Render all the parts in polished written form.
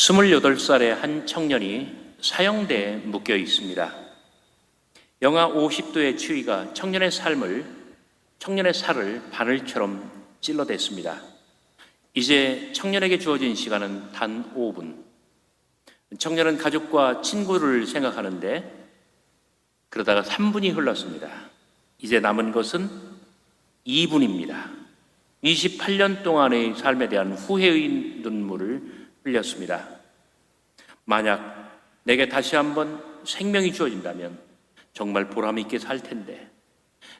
28살의 한 청년이 사형대에 묶여 있습니다. 영하 50도의 추위가 청년의 살을 바늘처럼 찔러댔습니다. 이제 청년에게 주어진 시간은 단 5분. 청년은 가족과 친구를 생각하는데 그러다가 3분이 흘렀습니다. 이제 남은 것은 2분입니다. 28년 동안의 삶에 대한 후회의 눈물을 흘렸습니다. 만약 내게 다시 한번 생명이 주어진다면 정말 보람 있게 살 텐데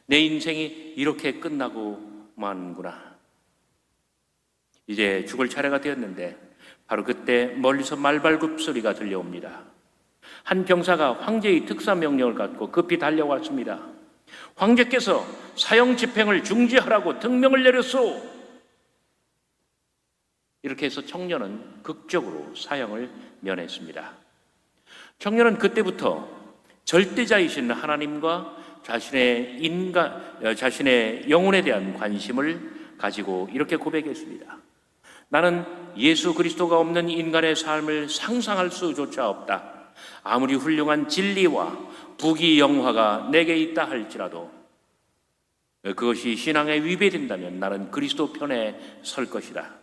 내 인생이 이렇게 끝나고 마는구나. 이제 죽을 차례가 되었는데 바로 그때 멀리서 말발굽 소리가 들려옵니다. 한 병사가 황제의 특사 명령을 갖고 급히 달려왔습니다. 황제께서 사형 집행을 중지하라고 등명을 내렸소. 이렇게 해서 청년은 극적으로 사형을 면했습니다. 청년은 그때부터 절대자이신 하나님과 자신의 영혼에 대한 관심을 가지고 이렇게 고백했습니다. 나는 예수 그리스도가 없는 인간의 삶을 상상할 수조차 없다. 아무리 훌륭한 진리와 부귀영화가 내게 있다 할지라도 그것이 신앙에 위배된다면 나는 그리스도 편에 설 것이다.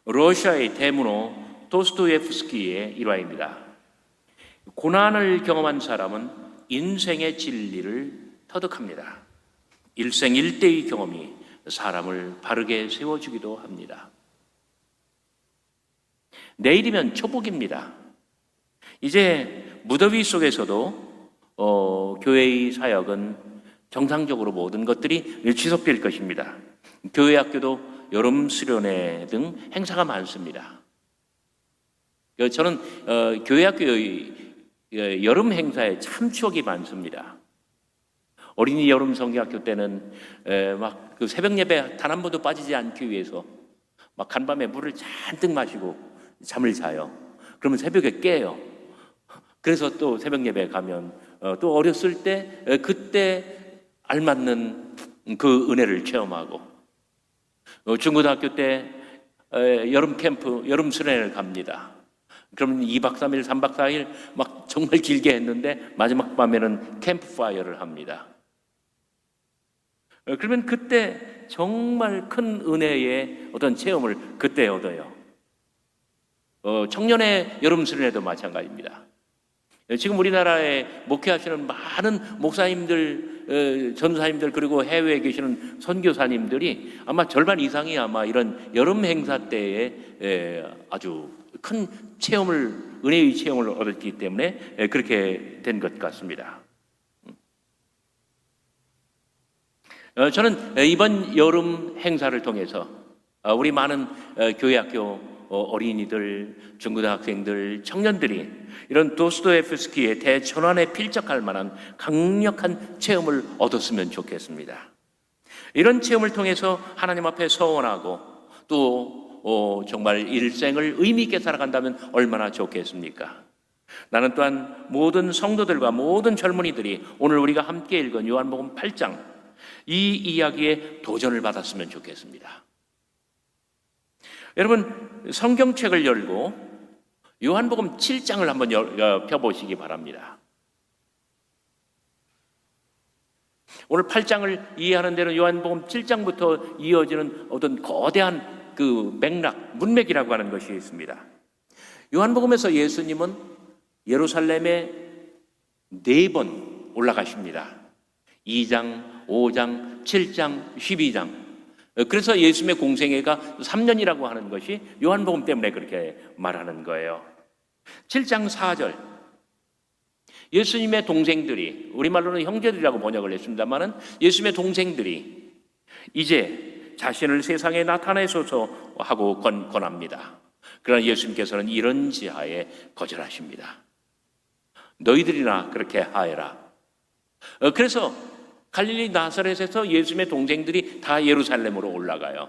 러시아의 대문호 도스토옙스키의 일화입니다. 고난을 경험한 사람은 인생의 진리를 터득합니다. 일생일대의 경험이 사람을 바르게 세워주기도 합니다. 내일이면 초복입니다. 이제 무더위 속에서도 교회의 사역은 정상적으로 모든 것들이 지속될 것입니다. 교회 학교도 여름 수련회 등 행사가 많습니다. 저는 교회 학교의 여름 행사에 참 추억이 많습니다. 어린이 여름 성경학교 때는 막 그 새벽 예배 단 한 번도 빠지지 않기 위해서 막 간밤에 물을 잔뜩 마시고 잠을 자요. 그러면 새벽에 깨요. 그래서 또 새벽 예배 가면 또 어렸을 때 그때 알맞는 그 은혜를 체험하고 중고등학교 때 여름 캠프, 여름 수련회를 갑니다. 그러면 2박 3일, 3박 4일 막 정말 길게 했는데 마지막 밤에는 캠프파이어를 합니다. 그러면 그때 정말 큰 은혜의 어떤 체험을 그때 얻어요. 청년의 여름 수련회도 마찬가지입니다. 지금 우리나라에 목회하시는 많은 목사님들, 전사님들 그리고 해외에 계시는 선교사님들이 아마 절반 이상이 아마 이런 여름 행사 때에 아주 큰 은혜의 체험을 얻었기 때문에 그렇게 된 것 같습니다. 저는 이번 여름 행사를 통해서 우리 많은 교회학교 어린이들, 중고등학생들, 청년들이 이런 도스토옙스키의 대천환에 필적할 만한 강력한 체험을 얻었으면 좋겠습니다. 이런 체험을 통해서 하나님 앞에 서원하고 또 정말 일생을 의미 있게 살아간다면 얼마나 좋겠습니까? 나는 또한 모든 성도들과 모든 젊은이들이 오늘 우리가 함께 읽은 요한복음 8장 이 이야기에 도전을 받았으면 좋겠습니다. 여러분 성경책을 열고 요한복음 7장을 한번 펴보시기 바랍니다. 오늘 8장을 이해하는 데는 요한복음 7장부터 이어지는 어떤 거대한 그 맥락, 문맥이라고 하는 것이 있습니다. 요한복음에서 예수님은 예루살렘에 4번 올라가십니다. 2장, 5장, 7장, 12장. 그래서 예수님의 공생애가 3년이라고 하는 것이 요한복음 때문에 그렇게 말하는 거예요. 7장 4절. 예수님의 동생들이, 우리말로는 형제들이라고 번역을 했습니다만은 예수님의 동생들이 이제 자신을 세상에 나타내소서 하고 권합니다. 그러나 예수님께서는 이런 지하에 거절하십니다. 너희들이나 그렇게 하여라. 그래서 갈릴리 나사렛에서 예수님의 동생들이 다 예루살렘으로 올라가요.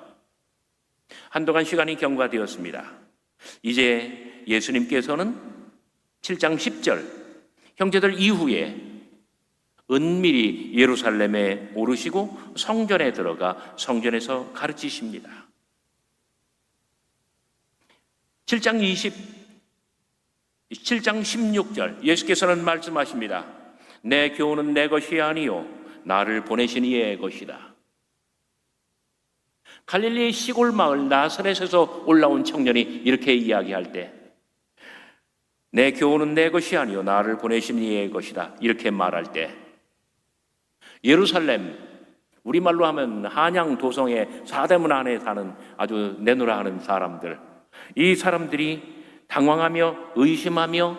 한동안 시간이 경과되었습니다. 이제 예수님께서는 7장 10절 형제들 이후에 은밀히 예루살렘에 오르시고 성전에 들어가 성전에서 가르치십니다. 7장 7장 16절 예수께서는 말씀하십니다. 내 교훈은 내 것이 아니요 나를 보내신 이의 것이다. 갈릴리 시골 마을 나사렛에서 올라온 청년이 이렇게 이야기할 때 내 교훈은 내 것이 아니요 나를 보내신 이의 것이다 이렇게 말할 때 예루살렘, 우리말로 하면 한양 도성의 사대문 안에 사는 아주 내노라 하는 사람들, 이 사람들이 당황하며 의심하며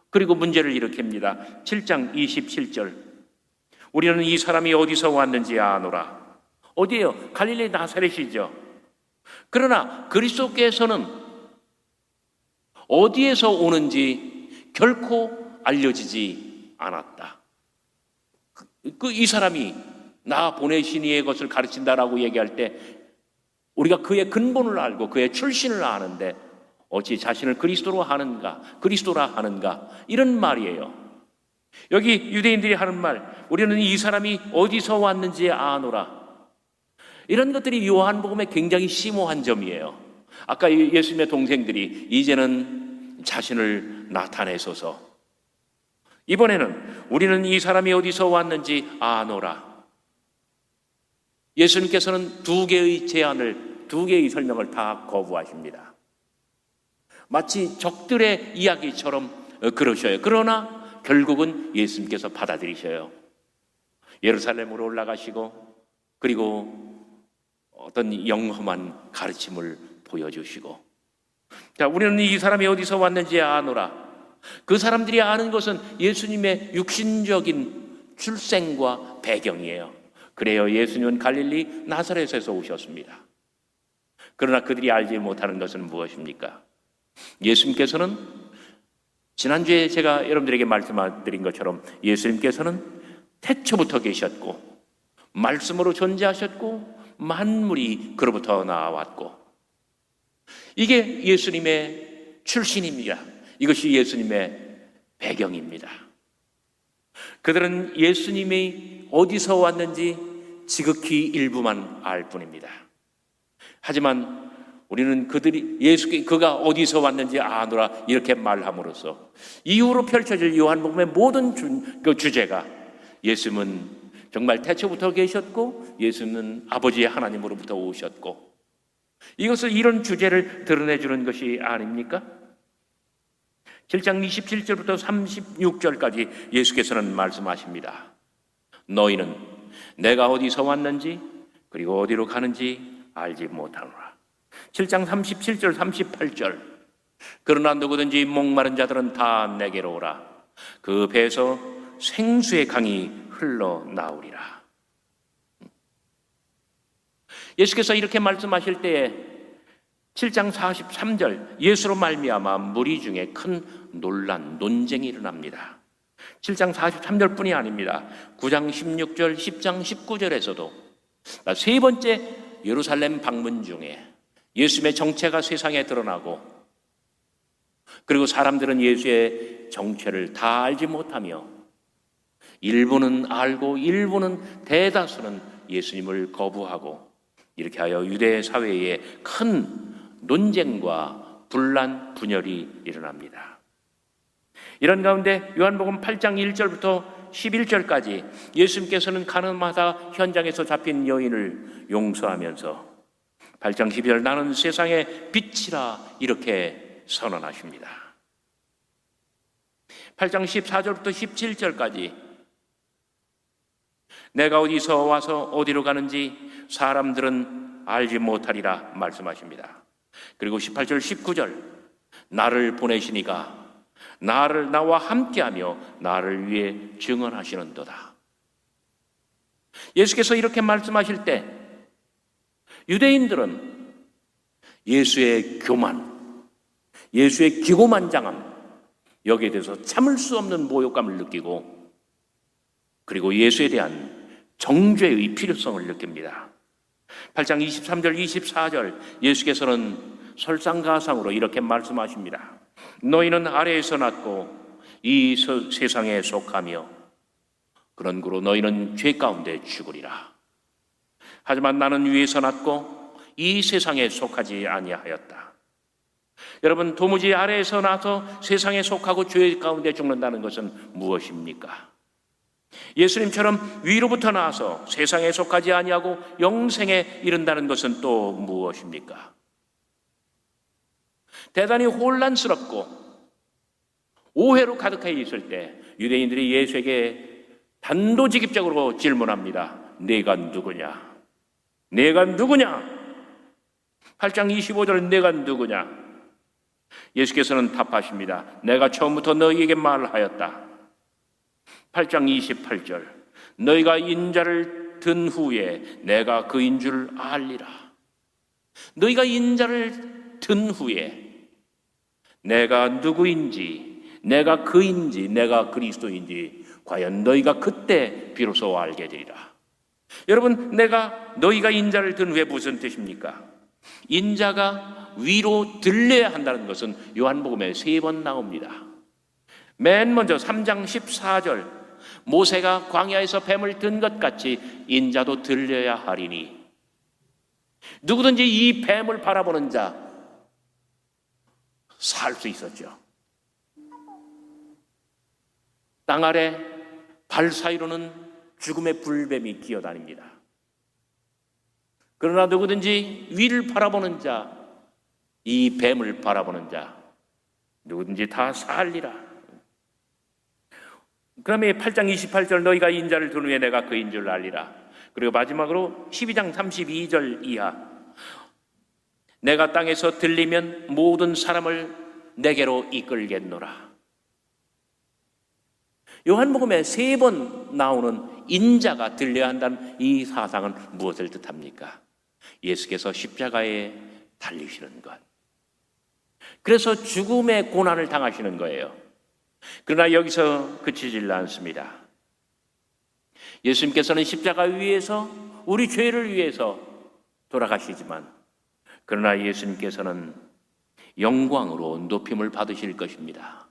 그리고 문제를 일으킵니다. 7장 27절 우리는 이 사람이 어디서 왔는지 아노라. 어디예요? 갈릴리 나사렛이죠. 그러나 그리스도께서는 어디에서 오는지 결코 알려지지 않았다. 이 사람이 나 보내신 이의 것을 가르친다라고 얘기할 때 우리가 그의 근본을 알고 그의 출신을 아는데 어찌 자신을 그리스도로 하는가, 그리스도라 하는가, 이런 말이에요. 여기 유대인들이 하는 말, 우리는 이 사람이 어디서 왔는지 아노라. 이런 것들이 요한복음에 굉장히 심오한 점이에요. 아까 예수님의 동생들이 이제는 자신을 나타내소서. 이번에는 우리는 이 사람이 어디서 왔는지 아노라. 예수님께서는 두 개의 제안을, 두 개의 설명을 다 거부하십니다. 마치 적들의 이야기처럼 그러셔요. 그러나 결국은 예수님께서 받아들이셔요. 예루살렘으로 올라가시고 그리고 어떤 영험한 가르침을 보여주시고, 자, 우리는 이 사람이 어디서 왔는지 아노라. 그 사람들이 아는 것은 예수님의 육신적인 출생과 배경이에요. 그래요, 예수님은 갈릴리 나사렛에서 오셨습니다. 그러나 그들이 알지 못하는 것은 무엇입니까? 예수님께서는 지난주에 제가 여러분들에게 말씀드린 것처럼 예수님께서는 태초부터 계셨고 말씀으로 존재하셨고 만물이 그로부터 나왔고, 이게 예수님의 출신입니다. 이것이 예수님의 배경입니다. 그들은 예수님이 어디서 왔는지 지극히 일부만 알 뿐입니다. 하지만 우리는 그가 어디서 왔는지 아노라 이렇게 말함으로써 이후로 펼쳐질 요한복음의 모든 주제가 예수님은 정말 태초부터 계셨고 예수님은 아버지 하나님으로부터 오셨고, 이것을 이런 주제를 드러내주는 것이 아닙니까? 7장 27절부터 36절까지 예수께서는 말씀하십니다. 너희는 내가 어디서 왔는지 그리고 어디로 가는지 알지 못하노라. 7장 37절 38절 그러나 누구든지 목마른 자들은 다 내게로 오라. 그 배에서 생수의 강이 흘러나오리라. 예수께서 이렇게 말씀하실 때에 7장 43절 예수로 말미암아 무리 중에 큰 논쟁이 일어납니다. 7장 43절뿐이 아닙니다. 9장 16절, 10장 19절에서도 세 번째 예루살렘 방문 중에 예수님의 정체가 세상에 드러나고, 그리고 사람들은 예수의 정체를 다 알지 못하며 일부는 알고 일부는, 대다수는 예수님을 거부하고, 이렇게 하여 유대 사회에 큰 논쟁과 분란, 분열이 일어납니다. 이런 가운데 요한복음 8장 1절부터 11절까지 예수님께서는 가늠하다 현장에서 잡힌 여인을 용서하면서 8장 12절 나는 세상의 빛이라 이렇게 선언하십니다. 8장 14절부터 17절까지 내가 어디서 와서 어디로 가는지 사람들은 알지 못하리라 말씀하십니다. 그리고 18절 19절 나를 보내시니가 나와 함께하며 나를 위해 증언하시는도다. 예수께서 이렇게 말씀하실 때 유대인들은 예수의 교만, 예수의 기고만장함, 여기에 대해서 참을 수 없는 모욕감을 느끼고, 그리고 예수에 대한 정죄의 필요성을 느낍니다. 8장 23절 24절 예수께서는 설상가상으로 이렇게 말씀하십니다. 너희는 아래에서 났고 이 세상에 속하며 그런고로 너희는 죄 가운데 죽으리라. 하지만 나는 위에서 났고 이 세상에 속하지 아니하였다. 여러분, 도무지 아래에서 나서 세상에 속하고 죄 가운데 죽는다는 것은 무엇입니까? 예수님처럼 위로부터 나와서 세상에 속하지 아니하고 영생에 이른다는 것은 또 무엇입니까? 대단히 혼란스럽고 오해로 가득해 있을 때 유대인들이 예수에게 단도직입적으로 질문합니다. 네가 누구냐? 네가 누구냐? 8장 25절 내가 누구냐? 예수께서는 답하십니다. 내가 처음부터 너희에게 말하였다. 8장 28절 너희가 인자를 든 후에 내가 그인 줄 알리라. 너희가 인자를 든 후에 내가 누구인지, 내가 그인지, 내가 그리스도인지 과연 너희가 그때 비로소 알게 되리라. 여러분, 너희가 인자를 든 후에 무슨 뜻입니까? 인자가 위로 들려야 한다는 것은 요한복음에 3번 나옵니다. 맨 먼저 3장 14절 모세가 광야에서 뱀을 든 것 같이 인자도 들려야 하리니 누구든지 이 뱀을 바라보는 자 살 수 있었죠. 땅 아래 발 사이로는 죽음의 불뱀이 기어다닙니다. 그러나 누구든지 위를 바라보는 자, 이 뱀을 바라보는 자, 누구든지 다 살리라. 그다음에 8장 28절 너희가 인자를 든 후에 내가 그인 줄 알리라. 그리고 마지막으로 12장 32절 이하 내가 땅에서 들리면 모든 사람을 내게로 이끌겠노라. 요한복음에 3번 나오는 인자가 들려야 한다는 이 사상은 무엇을 뜻합니까? 예수께서 십자가에 달리시는 것. 그래서 죽음의 고난을 당하시는 거예요. 그러나 여기서 그치질 않습니다. 예수님께서는 십자가 위에서 우리 죄를 위해서 돌아가시지만 그러나 예수님께서는 영광으로 높임을 받으실 것입니다.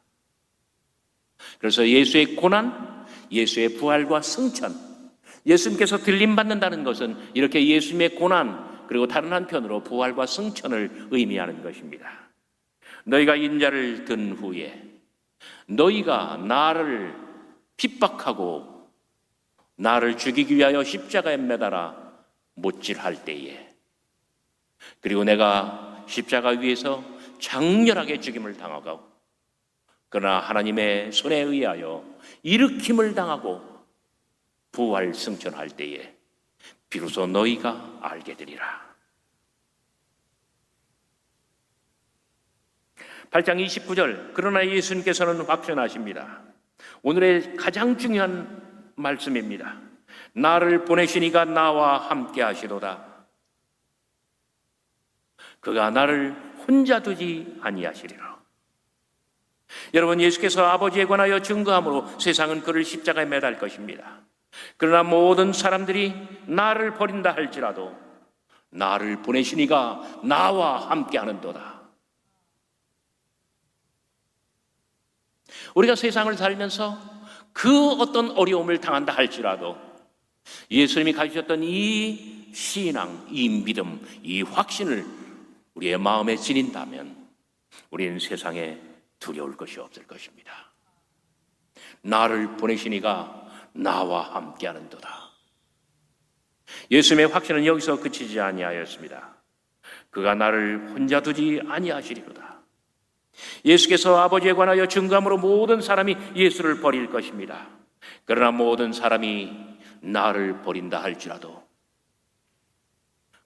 그래서 예수의 고난, 예수의 부활과 승천, 예수님께서 들림받는다는 것은 이렇게 예수님의 고난 그리고 다른 한편으로 부활과 승천을 의미하는 것입니다. 너희가 인자를 든 후에 너희가 나를 핍박하고 나를 죽이기 위하여 십자가에 매달아 못질할 때에 그리고 내가 십자가 위에서 장렬하게 죽임을 당하고 그러나 하나님의 손에 의하여 일으킴을 당하고 부활 승천할 때에 비로소 너희가 알게 되리라. 8장 29절 그러나 예수님께서는 확신하십니다. 오늘의 가장 중요한 말씀입니다. 나를 보내시니가 나와 함께 하시도다. 그가 나를 혼자 두지 아니하시리라. 여러분, 예수께서 아버지에 관하여 증거함으로 세상은 그를 십자가에 매달 것입니다. 그러나 모든 사람들이 나를 버린다 할지라도 나를 보내시니가 나와 함께 하는도다. 우리가 세상을 살면서 그 어떤 어려움을 당한다 할지라도 예수님이 가지셨던 이 신앙, 이 믿음, 이 확신을 우리의 마음에 지닌다면 우리는 세상에 두려울 것이 없을 것입니다. 나를 보내시니가 나와 함께하는도다. 예수님의 확신은 여기서 그치지 아니하였습니다. 그가 나를 혼자 두지 아니하시리로다. 예수께서 아버지에 관하여 증거함으로 모든 사람이 예수를 버릴 것입니다. 그러나 모든 사람이 나를 버린다 할지라도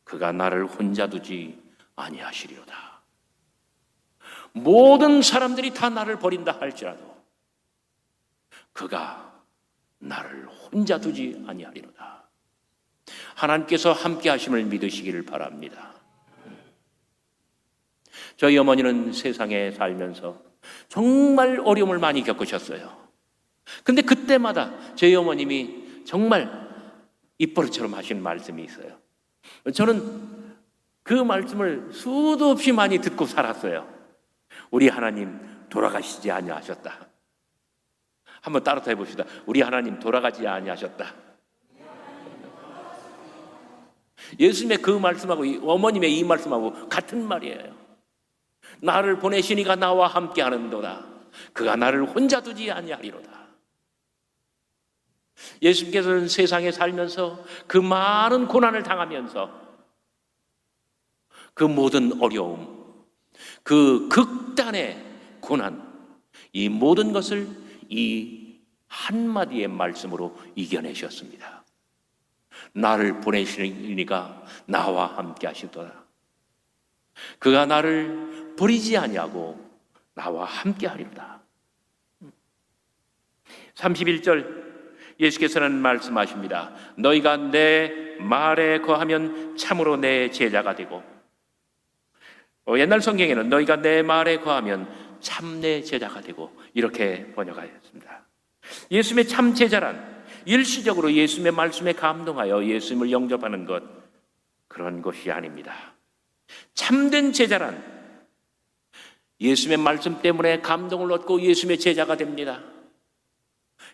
그가 나를 혼자 두지 아니하시리로다. 모든 사람들이 다 나를 버린다 할지라도 그가 나를 혼자 두지 아니하리로다. 하나님께서 함께 하심을 믿으시기를 바랍니다. 저희 어머니는 세상에 살면서 정말 어려움을 많이 겪으셨어요. 근데 그때마다 저희 어머님이 정말 입버릇처럼 하신 말씀이 있어요. 저는 그 말씀을 수도 없이 많이 듣고 살았어요. 우리 하나님 돌아가시지 아니하셨다. 한번 따라 해봅시다. 우리 하나님 돌아가지 아니하셨다. 예수님의 그 말씀하고 어머님의 이 말씀하고 같은 말이에요. 나를 보내시니가 나와 함께 하는도다. 그가 나를 혼자 두지 아니하리로다. 예수님께서는 세상에 살면서 그 많은 고난을 당하면서 그 모든 어려움, 그 극단의 고난, 이 모든 것을 이 한마디의 말씀으로 이겨내셨습니다. 나를 보내시니가 나와 함께 하시도다. 그가 나를 버리지 아니하고 나와 함께 하리로다. 31절 예수께서는 말씀하십니다. 너희가 내 말에 거하면 참으로 내 제자가 되고, 옛날 성경에는 너희가 내 말에 거하면 참 내 제자가 되고 이렇게 번역하였습니다. 예수님의 참 제자란 일시적으로 예수님의 말씀에 감동하여 예수님을 영접하는 것, 그런 것이 아닙니다. 참된 제자란 예수님의 말씀 때문에 감동을 얻고 예수님의 제자가 됩니다.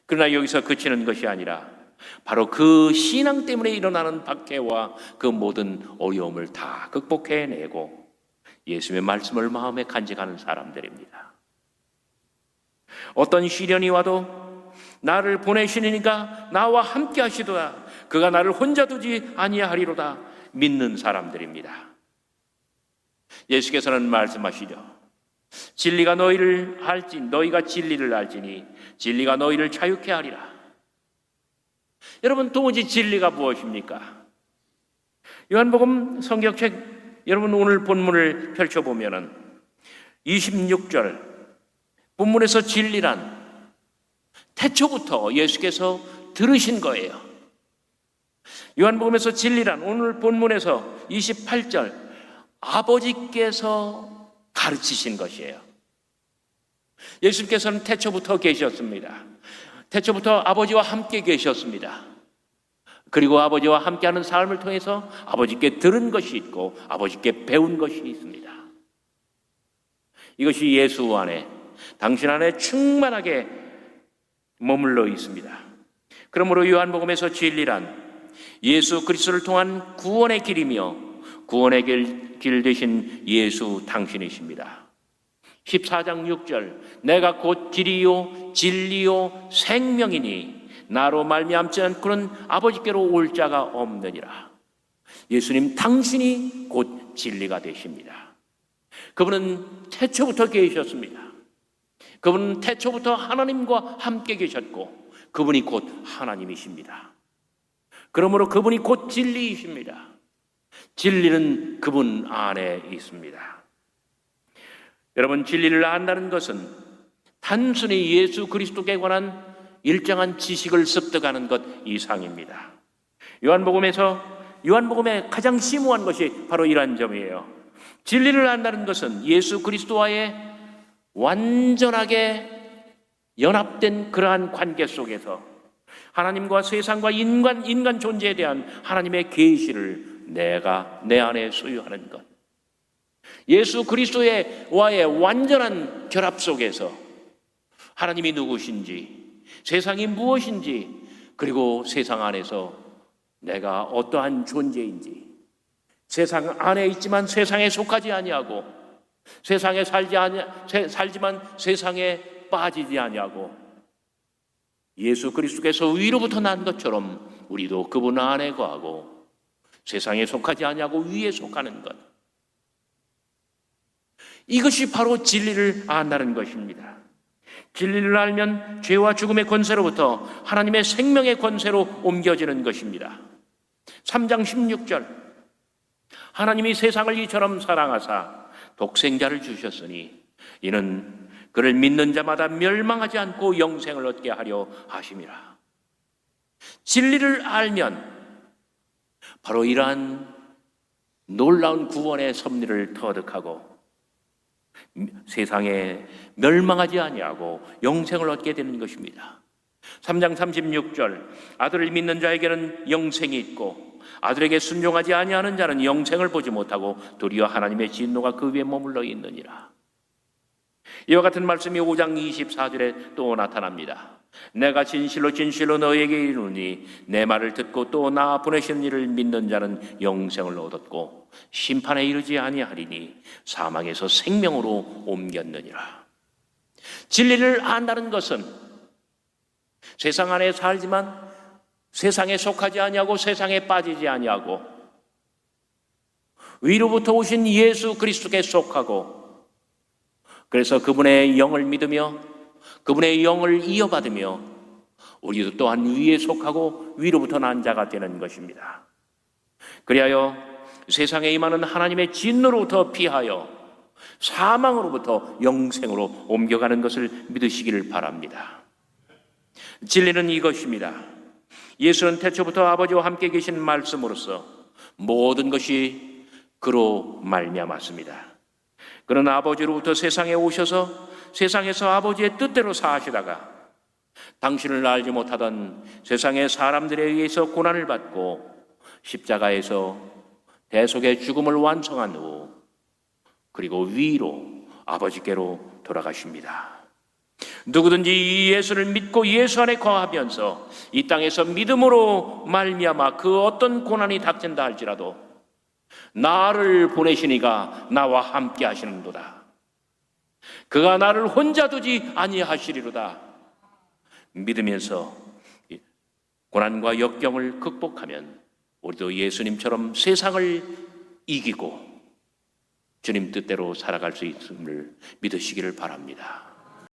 그러나 여기서 그치는 것이 아니라 바로 그 신앙 때문에 일어나는 박해와 그 모든 어려움을 다 극복해내고 예수님의 말씀을 마음에 간직하는 사람들입니다. 어떤 시련이 와도 나를 보내시니까 나와 함께 하시도다. 그가 나를 혼자 두지 아니하리로다. 믿는 사람들입니다. 예수께서는 말씀하시죠. 진리가 너희를 알지, 너희가 진리를 알지니 진리가 너희를 자유케 하리라. 여러분, 도무지 진리가 무엇입니까? 요한복음 성경책 여러분 오늘 본문을 펼쳐보면은 26절 본문에서 진리란 태초부터 예수께서 들으신 거예요. 요한복음에서 진리란 오늘 본문에서 28절 아버지께서 가르치신 것이에요. 예수님께서는 태초부터 계셨습니다. 태초부터 아버지와 함께 계셨습니다. 그리고 아버지와 함께하는 삶을 통해서 아버지께 들은 것이 있고 아버지께 배운 것이 있습니다. 이것이 예수 안에, 당신 안에 충만하게 머물러 있습니다. 그러므로 요한복음에서 진리란 예수 그리스도를 통한 구원의 길이며 구원의 길 되신 예수 당신이십니다. 14장 6절 내가 곧 길이요 진리요 생명이니 나로 말미암지 않고는 아버지께로 올 자가 없느니라. 예수님 당신이 곧 진리가 되십니다. 그분은 태초부터 계셨습니다. 그분은 태초부터 하나님과 함께 계셨고 그분이 곧 하나님이십니다. 그러므로 그분이 곧 진리이십니다. 진리는 그분 안에 있습니다. 여러분, 진리를 안다는 것은 단순히 예수 그리스도께 관한 일정한 지식을 습득하는 것 이상입니다. 요한복음의 가장 심오한 것이 바로 이러한 점이에요. 진리를 안다는 것은 예수 그리스도와의 완전하게 연합된 그러한 관계 속에서 하나님과 세상과 인간 존재에 대한 하나님의 계시를 내가 내 안에 소유하는 것. 예수 그리스도와의 완전한 결합 속에서 하나님이 누구신지, 세상이 무엇인지, 그리고 세상 안에서 내가 어떠한 존재인지, 세상 안에 있지만 세상에 속하지 아니하고 세상에 살지만 세상에 빠지지 아니하고 예수 그리스도께서 위로부터 난 것처럼 우리도 그분 안에 거하고 세상에 속하지 아니하고 위에 속하는 것, 이것이 바로 진리를 안다는 것입니다. 진리를 알면 죄와 죽음의 권세로부터 하나님의 생명의 권세로 옮겨지는 것입니다. 3장 16절 하나님이 세상을 이처럼 사랑하사 독생자를 주셨으니 이는 그를 믿는 자마다 멸망하지 않고 영생을 얻게 하려 하심이라. 진리를 알면 바로 이러한 놀라운 구원의 섭리를 터득하고 세상에 멸망하지 아니하고 영생을 얻게 되는 것입니다. 3장 36절 아들을 믿는 자에게는 영생이 있고 아들에게 순종하지 아니하는 자는 영생을 보지 못하고 도리어 하나님의 진노가 그 위에 머물러 있느니라. 이와 같은 말씀이 5장 24절에 또 나타납니다. 내가 진실로 진실로 너에게 이르노니 내 말을 듣고 또 나 보내신 이를 믿는 자는 영생을 얻었고 심판에 이르지 아니하리니 사망에서 생명으로 옮겼느니라. 진리를 안다는 것은 세상 안에 살지만 세상에 속하지 아니하고 세상에 빠지지 아니하고 위로부터 오신 예수 그리스도께 속하고, 그래서 그분의 영을 믿으며 그분의 영을 이어받으며 우리도 또한 위에 속하고 위로부터 난 자가 되는 것입니다. 그리하여 세상에 임하는 하나님의 진노로부터 피하여 사망으로부터 영생으로 옮겨가는 것을 믿으시기를 바랍니다. 진리는 이것입니다. 예수는 태초부터 아버지와 함께 계신 말씀으로서 모든 것이 그로 말미암았습니다. 그는 아버지로부터 세상에 오셔서 세상에서 아버지의 뜻대로 사시다가 당신을 알지 못하던 세상의 사람들에 의해서 고난을 받고 십자가에서 대속의 죽음을 완성한 후 그리고 위로 아버지께로 돌아가십니다. 누구든지 이 예수를 믿고 예수 안에 거하면서 이 땅에서 믿음으로 말미암아 그 어떤 고난이 닥친다 할지라도 나를 보내시니가 나와 함께 하시는도다. 그가 나를 혼자 두지 아니하시리로다. 믿으면서 고난과 역경을 극복하면 우리도 예수님처럼 세상을 이기고 주님 뜻대로 살아갈 수 있음을 믿으시기를 바랍니다.